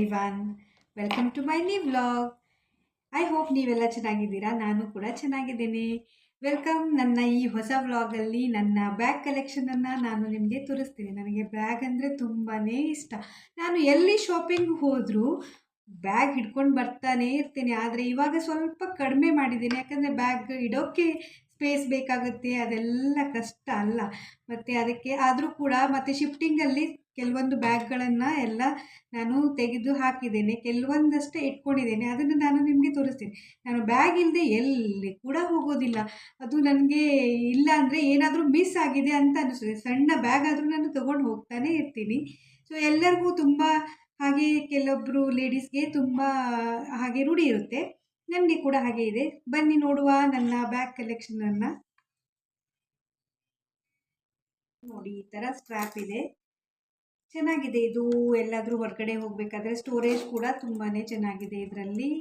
Everyone, welcome to my new vlog. I hope ನೀವೆಲ್ಲ ಚೆನ್ನಾಗಿದ್ದೀರಾ. ನಾನು ಕೂಡ ಚೆನ್ನಾಗಿದ್ದೀನಿ. ವೆಲ್ಕಮ್. ನನ್ನ ಈ ಹೊಸ ವ್ಲಾಗಲ್ಲಿ ನನ್ನ ಬ್ಯಾಗ್ ಕಲೆಕ್ಷನನ್ನು ನಾನು ನಿಮಗೆ ತೋರಿಸ್ತೀನಿ. ನನಗೆ ಬ್ಯಾಗ್ ಅಂದರೆ ತುಂಬಾ ಇಷ್ಟ. ನಾನು ಎಲ್ಲಿ ಶಾಪಿಂಗ್ ಹೋದರೂ ಬ್ಯಾಗ್ ಹಿಡ್ಕೊಂಡು ಬರ್ತಾನೆ ಇರ್ತೀನಿ. ಆದರೆ ಇವಾಗ ಸ್ವಲ್ಪ ಕಡಿಮೆ ಮಾಡಿದ್ದೀನಿ, ಯಾಕಂದರೆ ಬ್ಯಾಗ್ ಇಡೋಕ್ಕೆ ಸ್ಪೇಸ್ ಬೇಕಾಗುತ್ತೆ, ಅದೆಲ್ಲ ಕಷ್ಟ ಅಲ್ಲ. ಮತ್ತು ಅದಕ್ಕೆ ಆದರೂ ಕೂಡ ಮತ್ತು ಶಿಫ್ಟಿಂಗಲ್ಲಿ ಕೆಲವೊಂದು ಬ್ಯಾಗ್ಗಳನ್ನು ಎಲ್ಲ ನಾನು ತೆಗೆದು ಹಾಕಿದ್ದೇನೆ, ಕೆಲವೊಂದಷ್ಟೇ ಇಟ್ಕೊಂಡಿದ್ದೇನೆ. ಅದನ್ನು ನಾನು ನಿಮಗೆ ತೋರಿಸ್ತೀನಿ. ನಾನು ಬ್ಯಾಗ್ ಇಲ್ಲದೆ ಎಲ್ಲಿ ಕೂಡ ಹೋಗೋದಿಲ್ಲ. ಅದು ನನಗೆ ಇಲ್ಲ ಅಂದರೆ ಏನಾದರೂ ಮಿಸ್ ಆಗಿದೆ ಅಂತ ಅನಿಸ್ತದೆ. ಸಣ್ಣ ಬ್ಯಾಗ್ ಆದರೂ ನಾನು ತೊಗೊಂಡು ಹೋಗ್ತಾನೆ ಇರ್ತೀನಿ. ಸೊ ಎಲ್ಲರಿಗೂ ತುಂಬ ಹಾಗೆ, ಕೆಲವೊಬ್ಬರು ಲೇಡೀಸ್ಗೆ ತುಂಬ ಹಾಗೆ ರೂಢಿ ಇರುತ್ತೆ. ನನಗೆ ಕೂಡ ಹಾಗೆ ಇದೆ. ಬನ್ನಿ ನೋಡುವ ನನ್ನ ಬ್ಯಾಗ್ ಕಲೆಕ್ಷನನ್ನು. ನೋಡಿ, ಈ ಥರ ಸ್ಟ್ರ್ಯಾಪ್ ಇದೆ, ಚೆನ್ನಾಗಿದೆ ಇದು. ಎಲ್ಲಾದರೂ ಹೊರಗಡೆ ಹೋಗಬೇಕಾದ್ರೆ ಸ್ಟೋರೇಜ್ ಕೂಡ ತುಂಬಾ ಚೆನ್ನಾಗಿದೆ. ಇದರಲ್ಲಿ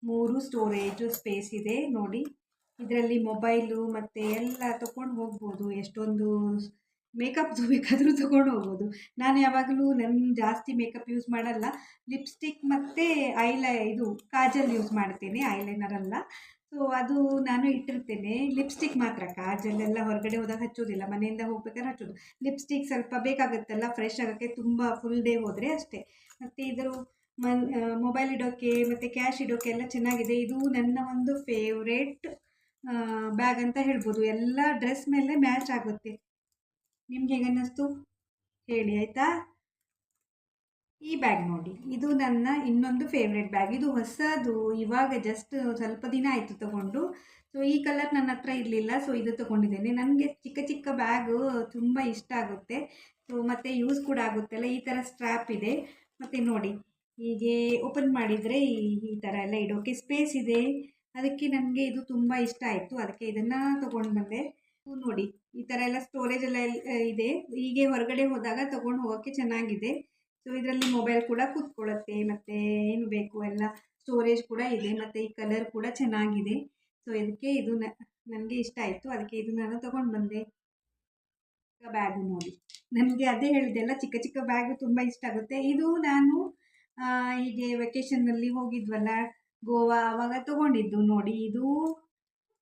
3 ಸ್ಟೋರೇಜ್ ಸ್ಪೇಸ್ ಇದೆ ನೋಡಿ. ಇದರಲ್ಲಿ ಮೊಬೈಲು ಮತ್ತು ಎಲ್ಲ ತೊಗೊಂಡು ಹೋಗ್ಬೋದು. ಎಷ್ಟೊಂದು ಮೇಕಪ್ದು ಬೇಕಾದರೂ ತೊಗೊಂಡು ಹೋಗ್ಬೋದು. ನಾನು ಯಾವಾಗಲೂ ಜಾಸ್ತಿ ಮೇಕಪ್ ಯೂಸ್ ಮಾಡಲ್ಲ. ಲಿಪ್ಸ್ಟಿಕ್ ಮತ್ತು ಇದು ಕಾಜಲ್ ಯೂಸ್ ಮಾಡ್ತೇನೆ, ಐಲೈನರ್ ಅಲ್ಲ. ಸೊ ಅದು ನಾನು ಇಟ್ಟಿರ್ತೇನೆ. ಲಿಪ್ಸ್ಟಿಕ್ ಮಾತ್ರ, ಕಾಜಲ್ಲೆಲ್ಲ ಹೊರಗಡೆ ಹೋದಾಗ ಹಚ್ಚೋದಿಲ್ಲ, ಮನೆಯಿಂದ ಹೋಗ್ಬೇಕಾದ್ರೆ ಹಚ್ಚೋದು. ಲಿಪ್ಸ್ಟಿಕ್ ಸ್ವಲ್ಪ ಬೇಕಾಗುತ್ತಲ್ಲ ಫ್ರೆಶ್ ಆಗೋಕ್ಕೆ, ತುಂಬ ಫುಲ್ ಡೇ ಹೋದರೆ ಅಷ್ಟೇ. ಮತ್ತು ಇದರ ಮೊಬೈಲ್ ಇಡೋಕ್ಕೆ ಮತ್ತು ಕ್ಯಾಶ್ ಇಡೋಕ್ಕೆ ಎಲ್ಲ ಚೆನ್ನಾಗಿದೆ. ಇದು ನನ್ನ ಒಂದು ಫೇವ್ರೇಟ್ ಬ್ಯಾಗ್ ಅಂತ ಹೇಳ್ಬೋದು. ಎಲ್ಲ ಡ್ರೆಸ್ ಮೇಲೆ ಮ್ಯಾಚ್ ಆಗುತ್ತೆ. ನಿಮ್ಗೆ ಹೇಗೆ ಅನ್ನಿಸ್ತು ಹೇಳಿ ಆಯಿತಾ. ಈ ಬ್ಯಾಗ್ ನೋಡಿ, ಇದು ನನ್ನ ಇನ್ನೊಂದು ಫೇವ್ರೇಟ್ ಬ್ಯಾಗ್. ಇದು ಹೊಸದು, ಇವಾಗ ಜಸ್ಟ್ ಸ್ವಲ್ಪ ದಿನ ಆಯಿತು ತಗೊಂಡು. ಸೊ ಈ ಕಲರ್ ನನ್ನ ಹತ್ರ ಇರಲಿಲ್ಲ, ಸೊ ಇದು ತೊಗೊಂಡಿದ್ದೇನೆ. ನನಗೆ ಚಿಕ್ಕ ಚಿಕ್ಕ ಬ್ಯಾಗು ತುಂಬ ಇಷ್ಟ ಆಗುತ್ತೆ. ಸೊ ಮತ್ತು ಯೂಸ್ ಕೂಡ ಆಗುತ್ತಲ್ಲ. ಈ ಥರ ಸ್ಟ್ರ್ಯಾಪ್ ಇದೆ. ಮತ್ತು ನೋಡಿ, ಹೀಗೆ ಓಪನ್ ಮಾಡಿದರೆ ಈ ಥರ ಎಲ್ಲ ಇಡೋಕ್ಕೆ ಸ್ಪೇಸ್ ಇದೆ. ಅದಕ್ಕೆ ನನಗೆ ಇದು ತುಂಬ ಇಷ್ಟ ಆಯಿತು, ಅದಕ್ಕೆ ಇದನ್ನು ತೊಗೊಂಡು ಬಂದೆ. ನೋಡಿ, ಈ ಥರ ಎಲ್ಲ ಸ್ಟೋರೇಜ್ ಎಲ್ಲ ಇದೆ. ಹೀಗೆ ಹೊರಗಡೆ ಹೋದಾಗ ತೊಗೊಂಡು ಹೋಗೋಕ್ಕೆ ಚೆನ್ನಾಗಿದೆ. ಸೊ ಇದರಲ್ಲಿ ಮೊಬೈಲ್ ಕೂಡ ಕೂತ್ಕೊಳ್ಳುತ್ತೆ, ಮತ್ತು ಏನು ಬೇಕು ಎಲ್ಲ ಸ್ಟೋರೇಜ್ ಕೂಡ ಇದೆ. ಮತ್ತು ಈ ಕಲರ್ ಕೂಡ ಚೆನ್ನಾಗಿದೆ. ಸೊ ಇದಕ್ಕೆ ಇದು ನನಗೆ ಇಷ್ಟ ಆಯಿತು, ಅದಕ್ಕೆ ಇದು ನಾನು ತೊಗೊಂಡು ಬಂದೆ. ಬ್ಯಾಗು ನೋಡಿ, ನನಗೆ ಅದೇ ಹೇಳಿದೆಲ್ಲ, ಚಿಕ್ಕ ಚಿಕ್ಕ ಬ್ಯಾಗು ತುಂಬ ಇಷ್ಟ ಆಗುತ್ತೆ. ಇದು ನಾನು ಹೀಗೆ ವೆಕೇಷನ್ನಲ್ಲಿ ಹೋಗಿದ್ವಲ್ಲ ಗೋವಾ, ಆವಾಗ ತೊಗೊಂಡಿದ್ದು ನೋಡಿ. ಇದು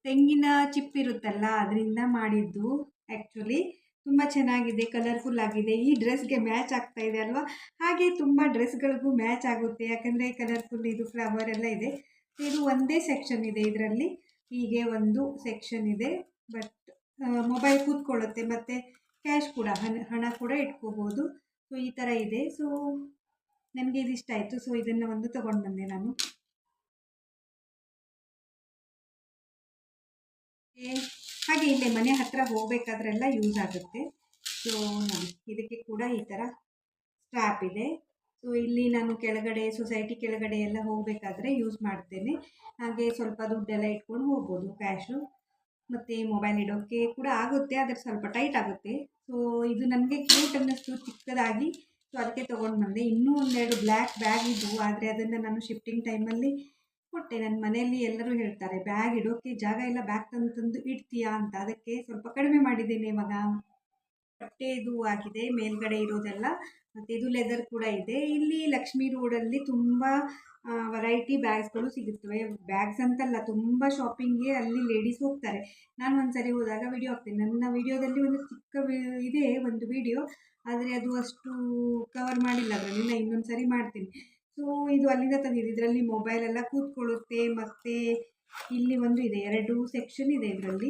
ತೆಂಗಿನ ಚಿಪ್ ಇರುತ್ತಲ್ಲ, ಅದರಿಂದ ಮಾಡಿದ್ದು. ಆ್ಯಕ್ಚುಲಿ ತುಂಬ ಚೆನ್ನಾಗಿದೆ, ಕಲರ್ಫುಲ್ ಆಗಿದೆ. ಈ ಡ್ರೆಸ್ಗೆ ಮ್ಯಾಚ್ ಆಗ್ತಾ ಇದೆ ಅಲ್ವಾ. ಹಾಗೆ ತುಂಬ ಡ್ರೆಸ್ಗಳಿಗೂ ಮ್ಯಾಚ್ ಆಗುತ್ತೆ, ಯಾಕಂದರೆ ಕಲರ್ಫುಲ್ ಇದು ಫ್ಲವರ್ ಎಲ್ಲ ಇದೆ. ಇದು ಒಂದೇ ಸೆಕ್ಷನ್ ಇದೆ ಇದರಲ್ಲಿ, ಹೀಗೆ ಒಂದು ಸೆಕ್ಷನ್ ಇದೆ. ಬಟ್ ಮೊಬೈಲ್ ಕೂತ್ಕೊಳ್ಳುತ್ತೆ, ಮತ್ತು ಕ್ಯಾಶ್ ಕೂಡ, ಹಣ ಕೂಡ ಇಟ್ಕೋಬೋದು. ಸೊ ಈ ಥರ ಇದೆ. ಸೊ ನನಗೆ ಇದು ಇಷ್ಟ ಆಯಿತು, ಸೊ ಇದನ್ನು ಒಂದು ತೊಗೊಂಡು ಬಂದೆ ನಾನು. ಹಾಗೆ ಇಲ್ಲೇ ಮನೆ ಹತ್ತಿರ ಹೋಗಬೇಕಾದ್ರೆಲ್ಲ ಯೂಸ್ ಆಗುತ್ತೆ. ಸೊ ನೋಡಿ, ಇದಕ್ಕೆ ಕೂಡ ಈ ಥರ ಸ್ಟ್ರ್ಯಾಪ್ ಇದೆ. ಸೊ ಇಲ್ಲಿ ನಾನು ಕೆಳಗಡೆ, ಸೊಸೈಟಿ ಕೆಳಗಡೆ ಎಲ್ಲ ಹೋಗಬೇಕಾದ್ರೆ ಯೂಸ್ ಮಾಡ್ತೇನೆ. ಹಾಗೆ ಸ್ವಲ್ಪ ದುಡ್ಡೆಲ್ಲ ಇಟ್ಕೊಂಡು ಹೋಗ್ಬೋದು, ಕ್ಯಾಶು. ಮತ್ತು ಮೊಬೈಲ್ ಇಡೋಕ್ಕೆ ಕೂಡ ಆಗುತ್ತೆ, ಆದರೆ ಸ್ವಲ್ಪ ಟೈಟ್ ಆಗುತ್ತೆ. ಸೊ ಇದು ನನಗೆ ಕ್ಯೂಟ್ ಅನ್ನಿಸ್ತು ಚಿಕ್ಕದಾಗಿ, ಸೊ ಅದಕ್ಕೆ ತೊಗೊಂಡು ಬಂದೆ. ಇನ್ನೂ ಒಂದೆರಡು ಬ್ಲ್ಯಾಕ್ ಬ್ಯಾಗ್ ಇದ್ದವು, ಆದರೆ ಅದನ್ನು ನಾನು ಶಿಫ್ಟಿಂಗ್ ಟೈಮಲ್ಲಿ ಕೊಟ್ಟೆ. ನನ್ನ ಮನೆಯಲ್ಲಿ ಎಲ್ಲರೂ ಹೇಳ್ತಾರೆ, ಬ್ಯಾಗ್ ಇಡೋಕ್ಕೆ ಜಾಗ ಇಲ್ಲ, ಬ್ಯಾಗ್ ತಂದು ಇಡ್ತೀಯಾ ಅಂತ. ಅದಕ್ಕೆ ಸ್ವಲ್ಪ ಕಡಿಮೆ ಮಾಡಿದ್ದೇನೆ ಇವಾಗ. ಬಟ್ಟೆದು ಆಗಿದೆ ಮೇಲ್ಗಡೆ ಇರೋದೆಲ್ಲ. ಮತ್ತು ಇದು ಲೆದರ್ ಕೂಡ ಇದೆ. ಇಲ್ಲಿ ಲಕ್ಷ್ಮೀ ರೋಡಲ್ಲಿ ತುಂಬ ವೆರೈಟಿ ಬ್ಯಾಗ್ಸ್ಗಳು ಸಿಗುತ್ತವೆ. ಬ್ಯಾಗ್ಸ್ ಅಂತಲ್ಲ, ತುಂಬ ಶಾಪಿಂಗ್ಗೆ ಅಲ್ಲಿ ಲೇಡೀಸ್ ಹೋಗ್ತಾರೆ. ನಾನು ಒಂದು ಸರಿ ಹೋದಾಗ ವಿಡಿಯೋ ಹಾಕ್ತೀನಿ. ನನ್ನ ವಿಡಿಯೋದಲ್ಲಿ ಒಂದು ಚಿಕ್ಕ ಇದೆ ಒಂದು ವಿಡಿಯೋ, ಆದರೆ ಅದು ಅಷ್ಟು ಕವರ್ ಮಾಡಿಲ್ಲ ಅದರಲ್ಲಿ. ನಾನು ಇನ್ನೊಂದು ಸರಿ ಮಾಡ್ತೀನಿ. ಸೊ ಇದು ಅಲ್ಲಿಂದ ತಂದಿದ್ದು. ಇದರಲ್ಲಿ ಮೊಬೈಲ್ ಎಲ್ಲ ಕೂತ್ಕೊಳ್ಳುತ್ತೆ. ಮತ್ತು ಇಲ್ಲಿ ಒಂದು ಇದೆ, 2 ಸೆಕ್ಷನ್ ಇದೆ ಇದರಲ್ಲಿ.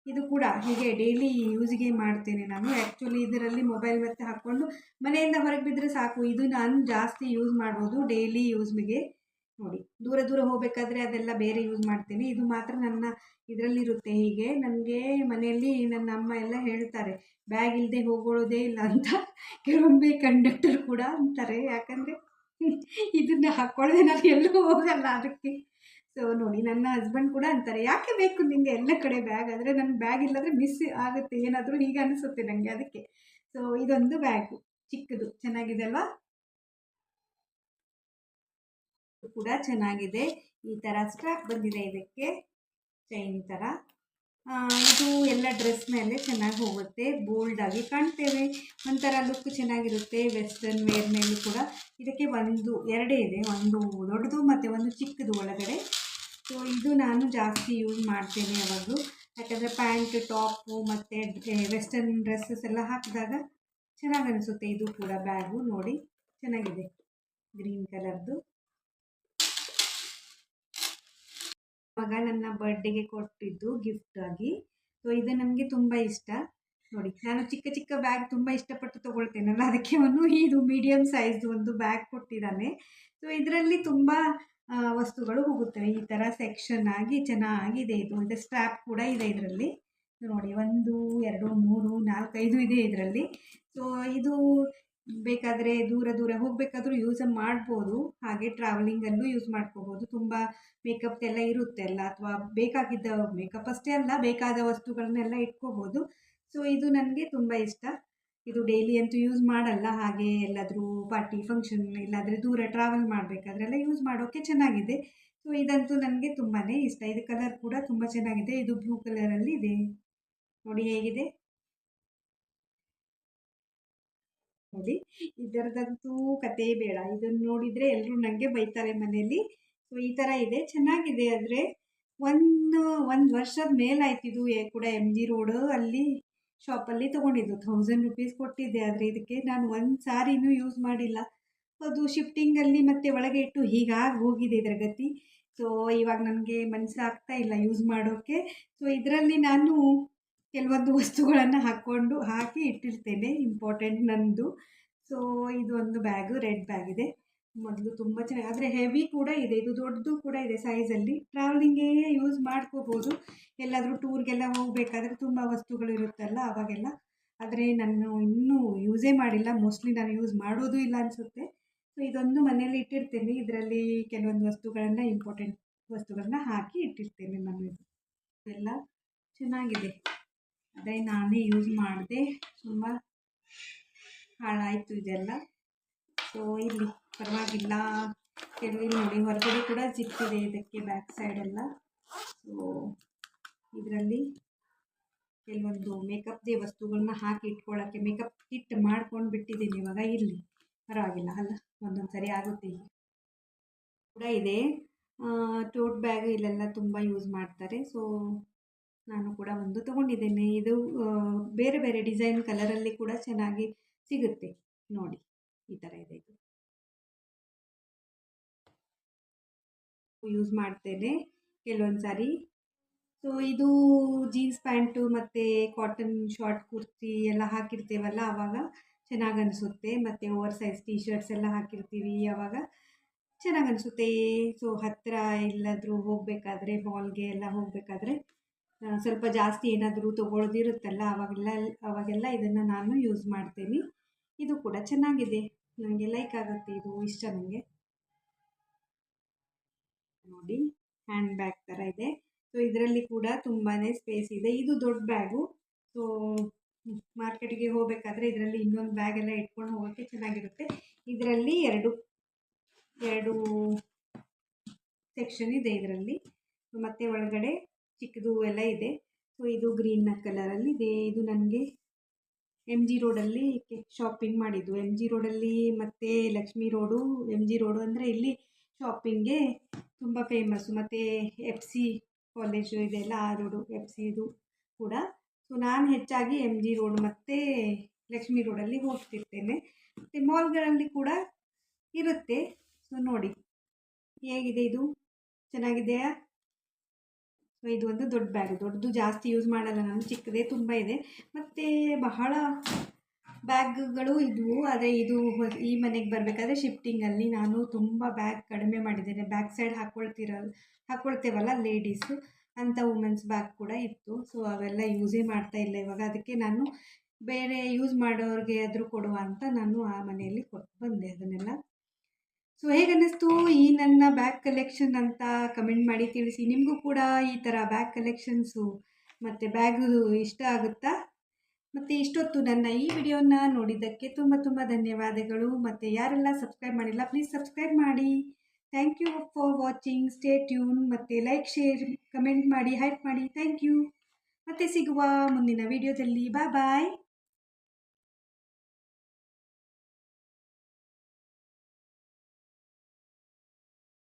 ಇದು ಕೂಡ ಹೀಗೆ ಡೈಲಿ ಯೂಸ್ಗೆ ಮಾಡ್ತೇನೆ ನಾನು. ಆ್ಯಕ್ಚುಲಿ ಇದರಲ್ಲಿ ಮೊಬೈಲ್ ಮತ್ತು ಹಾಕ್ಕೊಂಡು ಮನೆಯಿಂದ ಹೊರಗೆ ಬಿದ್ದರೆ ಸಾಕು. ಇದು ನಾನು ಜಾಸ್ತಿ ಯೂಸ್ ಮಾಡೋದು ಡೈಲಿ ಯೂಸ್ಗೆ. ನೋಡಿ, ದೂರ ದೂರ ಹೋಗಬೇಕಾದ್ರೆ ಅದೆಲ್ಲ ಬೇರೆ ಯೂಸ್ ಮಾಡ್ತೀನಿ. ಇದು ಮಾತ್ರ ನನ್ನ ಇದರಲ್ಲಿರುತ್ತೆ. ಹೀಗೆ ನನಗೆ ಮನೆಯಲ್ಲಿ ನನ್ನ ಅಮ್ಮ ಎಲ್ಲ ಹೇಳ್ತಾರೆ, ಬ್ಯಾಗ್ ಇಲ್ಲದೆ ಹೋಗೋದೇ ಇಲ್ಲ ಅಂತ. ಕೆಲವೊಮ್ಮೆ ಕಂಡಕ್ಟರ್ ಕೂಡ ಅಂತಾರೆ, ಯಾಕಂದರೆ ಇದನ್ನು ಹಾಕ್ಕೊಳ್ಳದೆ ನಾನು ಎಲ್ಲೂ ಹೋಗಲ್ಲ ಅದಕ್ಕೆ. ಸೊ ನೋಡಿ, ನನ್ನ ಹಸ್ಬೆಂಡ್ ಕೂಡ ಅಂತಾರೆ, ಯಾಕೆ ಬೇಕು ನಿಮಗೆ ಎಲ್ಲ ಕಡೆ ಬ್ಯಾಗ್, ಆದರೆ ನನ್ನ ಬ್ಯಾಗ್ ಇಲ್ಲದ್ರೆ ಮಿಸ್ ಆಗುತ್ತೆ ಏನಾದರೂ, ಹೀಗೆ ಅನಿಸುತ್ತೆ ನನಗೆ ಅದಕ್ಕೆ. ಸೊ ಇದೊಂದು ಬ್ಯಾಗು ಚಿಕ್ಕದು, ಚೆನ್ನಾಗಿದೆ ಅಲ್ವಾ. ಕೂಡ ಚೆನ್ನಾಗಿದೆ. ಈ ಥರ ಸ್ಟ್ರ್ಯಾಪ್ ಬಂದಿದೆ ಇದಕ್ಕೆ, ಚೈನ್ ಥರ. ಇದು ಎಲ್ಲ ಡ್ರೆಸ್ ಮೇಲೆ ಚೆನ್ನಾಗಿ ಹೋಗುತ್ತೆ, ಬೋಲ್ಡಾಗಿ ಕಾಣ್ತೇವೆ, ಒಂಥರ ಲುಕ್ ಚೆನ್ನಾಗಿರುತ್ತೆ. ವೆಸ್ಟರ್ನ್ ವೇರ್ ಮೇಲೂ ಕೂಡ ಇದಕ್ಕೆ ಎರಡೇ ಇದೆ, ಒಂದು ದೊಡ್ಡದು ಮತ್ತು ಒಂದು ಚಿಕ್ಕದು ಒಳಗಡೆ. ಸೊ ಇದು ನಾನು ಜಾಸ್ತಿ ಯೂಸ್ ಮಾಡ್ತೇನೆ ಯಾವಾಗಲೂ, ಯಾಕಂದರೆ ಪ್ಯಾಂಟ್ ಟಾಪು ಮತ್ತು ವೆಸ್ಟರ್ನ್ ಡ್ರೆಸ್ಸಸ್ ಎಲ್ಲ ಹಾಕಿದಾಗ ಚೆನ್ನಾಗಿ ಅನಿಸುತ್ತೆ. ಇದು ಕೂಡ ಬ್ಯಾಗು ನೋಡಿ ಚೆನ್ನಾಗಿದೆ, ಗ್ರೀನ್ ಕಲರ್ದು. ಮಗ ನನ್ನ ಬರ್ಡೇಗೆ ಕೊಟ್ಟಿದ್ದು ಗಿಫ್ಟ್ ಆಗಿ. ಸೊ ಇದು ನನಗೆ ತುಂಬ ಇಷ್ಟ. ನೋಡಿ, ನಾನು ಚಿಕ್ಕ ಚಿಕ್ಕ ಬ್ಯಾಗ್ ತುಂಬ ಇಷ್ಟಪಟ್ಟು ತೊಗೊಳ್ತೇನಲ್ಲ, ಅದಕ್ಕೆ ಅವನು ಇದು ಮೀಡಿಯಮ್ ಸೈಜ್ದು ಒಂದು ಬ್ಯಾಗ್ ಕೊಟ್ಟಿದ್ದಾನೆ. ಸೊ ಇದರಲ್ಲಿ ತುಂಬ ವಸ್ತುಗಳು ಹೋಗುತ್ತವೆ, ಈ ಥರ ಸೆಕ್ಷನ್ ಆಗಿ ಚೆನ್ನಾಗಿದೆ. ಇದು ಸ್ಟ್ರ್ಯಾಪ್ ಕೂಡ ಇದೆ ಇದರಲ್ಲಿ. ನೋಡಿ, 1 2 3 4 5 ಇದೆ ಇದರಲ್ಲಿ. ಸೊ ಇದು ಬೇಕಾದರೆ ದೂರ ದೂರ ಹೋಗಬೇಕಾದ್ರೂ ಯೂಸ್ ಮಾಡ್ಬೋದು, ಹಾಗೆ ಟ್ರಾವೆಲಿಂಗಲ್ಲೂ ಯೂಸ್ ಮಾಡ್ಕೋಬೋದು. ತುಂಬ ಮೇಕಪ್ ಎಲ್ಲ ಇರುತ್ತೆ ಅಲ್ಲ, ಅಥವಾ ಬೇಕಾಗಿದ್ದ ಮೇಕಪ್ ಅಷ್ಟೇ ಅಲ್ಲ, ಬೇಕಾದ ವಸ್ತುಗಳನ್ನೆಲ್ಲ ಇಟ್ಕೋಬೋದು. ಸೊ ಇದು ನನಗೆ ತುಂಬ ಇಷ್ಟ. ಇದು ಡೈಲಿ ಅಂತೂ ಯೂಸ್ ಮಾಡಲ್ಲ, ಹಾಗೆ ಎಲ್ಲಾದರೂ ಪಾರ್ಟಿ ಫಂಕ್ಷನ್ ಇಲ್ಲಾದರೆ ದೂರ ಟ್ರಾವೆಲ್ ಮಾಡಬೇಕಾದ್ರೆಲ್ಲ ಯೂಸ್ ಮಾಡೋಕ್ಕೆ ಚೆನ್ನಾಗಿದೆ. ಸೊ ಇದಂತೂ ನನಗೆ ತುಂಬಾ ಇಷ್ಟ. ಇದು ಕಲರ್ ಕೂಡ ತುಂಬ ಚೆನ್ನಾಗಿದೆ, ಇದು ಬ್ಲೂ ಕಲರಲ್ಲಿ ಇದೆ. ನೋಡಿ ಹೇಗಿದೆ ನೋಡಿ, ಇದರದಂತೂ ಕತೆ ಬೇಡ. ಇದನ್ನು ನೋಡಿದರೆ ಎಲ್ಲರೂ ನನಗೆ ಬೈತಾರೆ ಮನೆಯಲ್ಲಿ. ಸೊ ಈ ಥರ ಇದೆ, ಚೆನ್ನಾಗಿದೆ. ಆದರೆ ಒಂದು ವರ್ಷದ ಮೇಲಾಯ್ತು. ಇದು ಕೂಡ ಎಮ್ ಜಿ ರೋಡ್ ಅಲ್ಲಿ ಶಾಪಲ್ಲಿ ತೊಗೊಂಡಿದ್ದು, 1000 ರುಪೀಸ್ ಕೊಟ್ಟಿದ್ದೆ. ಆದರೆ ಇದಕ್ಕೆ ನಾನು ಒಂದು ಸಾರಿನೂ ಯೂಸ್ ಮಾಡಿಲ್ಲ. ಅದು ಶಿಫ್ಟಿಂಗಲ್ಲಿ ಮತ್ತೆ ಒಳಗೆ ಇಟ್ಟು ಹೀಗಾಗಿ ಹೋಗಿದೆ ಇದರ ಗತಿ. ಸೊ ಇವಾಗ ನನಗೆ ಮನಸ್ಸಾಗ್ತಾ ಇಲ್ಲ ಯೂಸ್ ಮಾಡೋಕ್ಕೆ. ಸೊ ಇದರಲ್ಲಿ ನಾನು ಕೆಲವೊಂದು ವಸ್ತುಗಳನ್ನು ಹಾಕಿ ಇಟ್ಟಿರ್ತೇನೆ, ಇಂಪಾರ್ಟೆಂಟ್ ನನ್ನದು. ಸೊ ಇದು ಒಂದು ಬ್ಯಾಗು, ರೆಡ್ ಬ್ಯಾಗ್ ಇದೆ. ಮೊದಲು ತುಂಬ ಚೆನ್ನಾಗಿ, ಆದರೆ ಹೆವಿ ಕೂಡ ಇದೆ, ಇದು ದೊಡ್ಡದು ಕೂಡ ಇದೆ ಸೈಜಲ್ಲಿ. ಟ್ರಾವೆಲಿಂಗೇ ಯೂಸ್ ಮಾಡ್ಕೋಬೋದು, ಎಲ್ಲಾದರೂ ಟೂರ್ಗೆಲ್ಲ ಹೋಗಬೇಕಾದ್ರೆ ತುಂಬ ವಸ್ತುಗಳು ಇರುತ್ತಲ್ಲ ಅವಾಗೆಲ್ಲ. ಆದರೆ ನಾನು ಇನ್ನೂ ಯೂಸೇ ಮಾಡಿಲ್ಲ, ಮೋಸ್ಟ್ಲಿ ನಾನು ಯೂಸ್ ಮಾಡೋದು ಇಲ್ಲ ಅನಿಸುತ್ತೆ. ಸೊ ಇದೊಂದು ಮನೆಯಲ್ಲಿ ಇಟ್ಟಿರ್ತೇನೆ, ಇದರಲ್ಲಿ ಕೆಲವೊಂದು ವಸ್ತುಗಳನ್ನು, ಇಂಪಾರ್ಟೆಂಟ್ ವಸ್ತುಗಳನ್ನ ಹಾಕಿ ಇಟ್ಟಿರ್ತೇನೆ ನಾನು. ಇದು ಎಲ್ಲ ಚೆನ್ನಾಗಿದೆ, ಅದೇ ನಾನೇ ಯೂಸ್ ಮಾಡಿದೆ, ತುಂಬ ಹಾಳಾಯಿತು ಇದೆಲ್ಲ. ಸೊ ಇಲ್ಲಿ ಪರವಾಗಿಲ್ಲ. ಕೆಲವು ನೋಡಿ, ಹೊರಗಡೆ ಕೂಡ ಜಿಪ್ಪಿದೆ ಇದಕ್ಕೆ, ಬ್ಯಾಕ್ ಸೈಡೆಲ್ಲ. ಸೊ ಇದರಲ್ಲಿ ಕೆಲವೊಂದು ಮೇಕಪ್ದೇ ವಸ್ತುಗಳನ್ನ ಹಾಕಿ ಇಟ್ಕೊಳ್ಳೋಕ್ಕೆ, ಮೇಕಪ್ ಕಿಟ್ ಮಾಡ್ಕೊಂಡು ಬಿಟ್ಟಿದ್ದೀನಿ ಇವಾಗ. ಇಲ್ಲಿ ಪರವಾಗಿಲ್ಲ ಅಲ್ಲ, ಒಂದೊಂದು ಸರಿ ಆಗುತ್ತೆ. ಈಗ ಕೂಡ ಇದೆ ಟೋಟ್ ಬ್ಯಾಗ್, ಇಲ್ಲೆಲ್ಲ ತುಂಬ ಯೂಸ್ ಮಾಡ್ತಾರೆ. ಸೊ ನಾನು ಕೂಡ ಒಂದು ತೊಗೊಂಡಿದ್ದೇನೆ. ಇದು ಬೇರೆ ಬೇರೆ ಡಿಸೈನ್ ಕಲರಲ್ಲಿ ಕೂಡ ಚೆನ್ನಾಗಿ ಸಿಗುತ್ತೆ. ನೋಡಿ ಈ ಥರ ಇದೆ, ಇದು ಯೂಸ್ ಮಾಡ್ತೇನೆ ಕೆಲವೊಂದು ಸಾರಿ. ಸೊ ಇದು ಜೀನ್ಸ್ ಪ್ಯಾಂಟು ಮತ್ತು ಕಾಟನ್ ಶಾರ್ಟ್ ಕುರ್ತಿ ಎಲ್ಲ ಹಾಕಿರ್ತೇವಲ್ಲ ಆವಾಗ ಚೆನ್ನಾಗಿ ಅನಿಸುತ್ತೆ. ಮತ್ತು ಓವರ್ ಸೈಜ್ ಟೀ ಶರ್ಟ್ಸ್ ಎಲ್ಲ ಹಾಕಿರ್ತೀವಿ ಆವಾಗ ಚೆನ್ನಾಗಿ ಅನಿಸುತ್ತೆ. ಸೊ ಹತ್ತಿರ ಎಲ್ಲಾದರೂ ಹೋಗಬೇಕಾದ್ರೆ, ಮಾಲ್ಗೆ ಎಲ್ಲ ಹೋಗಬೇಕಾದ್ರೆ ಸ್ವಲ್ಪ ಜಾಸ್ತಿ ಏನಾದರೂ ತೊಗೊಳ್ಳೋದಿರುತ್ತಲ್ಲ ಅವಾಗೆಲ್ಲ ಇದನ್ನು ನಾನು ಯೂಸ್ ಮಾಡ್ತೀನಿ. ಇದು ಕೂಡ ಚೆನ್ನಾಗಿದೆ, ನನಗೆ ಲೈಕ್ ಆಗುತ್ತೆ, ಇದು ಇಷ್ಟ ನನಗೆ. ನೋಡಿ, ಹ್ಯಾಂಡ್ ಬ್ಯಾಗ್ ಥರ ಇದೆ. ಸೊ ಇದರಲ್ಲಿ ಕೂಡ ತುಂಬಾ ಸ್ಪೇಸ್ ಇದೆ. ಇದು ದೊಡ್ಡ ಬ್ಯಾಗು. ಸೊ ಮಾರ್ಕೆಟಿಗೆ ಹೋಗಬೇಕಾದ್ರೆ ಇದರಲ್ಲಿ ಇನ್ನೊಂದು ಬ್ಯಾಗ್ ಎಲ್ಲ ಇಟ್ಕೊಂಡು ಹೋಗೋಕ್ಕೆ ಚೆನ್ನಾಗಿರುತ್ತೆ. ಇದರಲ್ಲಿ ಎರಡು ಸೆಕ್ಷನ್ ಇದೆ ಇದರಲ್ಲಿ, ಮತ್ತು ಒಳಗಡೆ ಚಿಕ್ಕದು ಎಲ್ಲ ಇದೆ. ಸೊ ಇದು ಗ್ರೀನ್ ಕಲರಲ್ಲಿ ಇದೆ. ಇದು ನನಗೆ ಎಮ್ ಜಿ ರೋಡಲ್ಲಿ ಶಾಪಿಂಗ್ ಮಾಡಿದ್ದು. ಎಮ್ ಜಿ ರೋಡಲ್ಲಿ ಮತ್ತು Lakshmi road, M G road ಅಂದರೆ ಇಲ್ಲಿ ಶಾಪಿಂಗ್ಗೆ ತುಂಬ ಫೇಮಸ್ಸು. ಮತ್ತು ಎಫ್ ಸಿ ಕಾಲೇಜು ಇದೆಲ್ಲ, ಆ ರೋಡು ಎಫ್ ಸಿ ಇದು ಕೂಡ. ಸೊ ನಾನು ಹೆಚ್ಚಾಗಿ ಎಮ್ ಜಿ ರೋಡ್ ಮತ್ತು ಲಕ್ಷ್ಮೀ ರೋಡಲ್ಲಿ ಹೋಗ್ತಿರ್ತೇನೆ. ಮತ್ತು ಮಾಲ್ಗಳಲ್ಲಿ ಕೂಡ ಇರುತ್ತೆ. ಸೊ ನೋಡಿ ಹೇಗಿದೆ, ಇದು ಚೆನ್ನಾಗಿದೆಯಾ? ಸೊ ಇದು ಒಂದು ದೊಡ್ಡ ಬ್ಯಾಗ್, ದೊಡ್ಡದು ಜಾಸ್ತಿ ಯೂಸ್ ಮಾಡಲ್ಲ ನಾನು, ಚಿಕ್ಕದೇ ತುಂಬ ಇದೆ. ಮತ್ತು ಬಹಳ ಬ್ಯಾಗ್ಗಳು ಇದ್ವು. ಆದರೆ ಇದು ಈ ಮನೆಗೆ ಬರಬೇಕಾದ್ರೆ ಶಿಫ್ಟಿಂಗಲ್ಲಿ ನಾನು ತುಂಬ ಬ್ಯಾಗ್ ಕಡಿಮೆ ಮಾಡಿದ್ದೇನೆ. ಬ್ಯಾಕ್ ಸೈಡ್ ಹಾಕ್ಕೊಳ್ತೇವಲ್ಲ ಲೇಡೀಸು, ಅಂಥ ವುಮೆನ್ಸ್ ಬ್ಯಾಗ್ ಕೂಡ ಇತ್ತು. ಸೊ ಅವೆಲ್ಲ ಯೂಸೇ ಮಾಡ್ತಾ ಇಲ್ಲ ಇವಾಗ. ಅದಕ್ಕೆ ನಾನು ಬೇರೆ ಯೂಸ್ ಮಾಡೋರಿಗೆ ಆದರೂ ಕೊಡುವ ಅಂತ ನಾನು ಆ ಮನೆಯಲ್ಲಿ ಕೊಟ್ಟು ಬಂದೆ ಅದನ್ನೆಲ್ಲ. ಸೊ ಹೇಗೆ ಅನ್ನಿಸ್ತು ಈ ನನ್ನ ಬ್ಯಾಗ್ ಕಲೆಕ್ಷನ್ ಅಂತ ಕಮೆಂಟ್ ಮಾಡಿ ತಿಳಿಸಿ. ನಿಮಗೂ ಕೂಡ ಈ ಥರ ಬ್ಯಾಗ್ ಕಲೆಕ್ಷನ್ಸು ಮತ್ತು ಬ್ಯಾಗು ಇಷ್ಟ ಆಗುತ್ತಾ? ಮತ್ತು ಇಷ್ಟೊತ್ತು ನನ್ನ ಈ ವಿಡಿಯೋನ ನೋಡಿದ್ದಕ್ಕೆ ತುಂಬ ತುಂಬ ಧನ್ಯವಾದಗಳು. ಮತ್ತು ಯಾರೆಲ್ಲ ಸಬ್ಸ್ಕ್ರೈಬ್ ಮಾಡಿಲ್ಲ ಪ್ಲೀಸ್ ಸಬ್ಸ್ಕ್ರೈಬ್ ಮಾಡಿ. Thank you for watching. Stay tune. ಮತ್ತು ಲೈಕ್, ಶೇರ್, ಕಮೆಂಟ್ ಮಾಡಿ, ಹೈಪ್ ಮಾಡಿ. Thank you. ಮತ್ತೆ ಸಿಗುವ ಮುಂದಿನ ವಿಡಿಯೋದಲ್ಲಿ. ಬಾಯ್ ಬಾಯ್.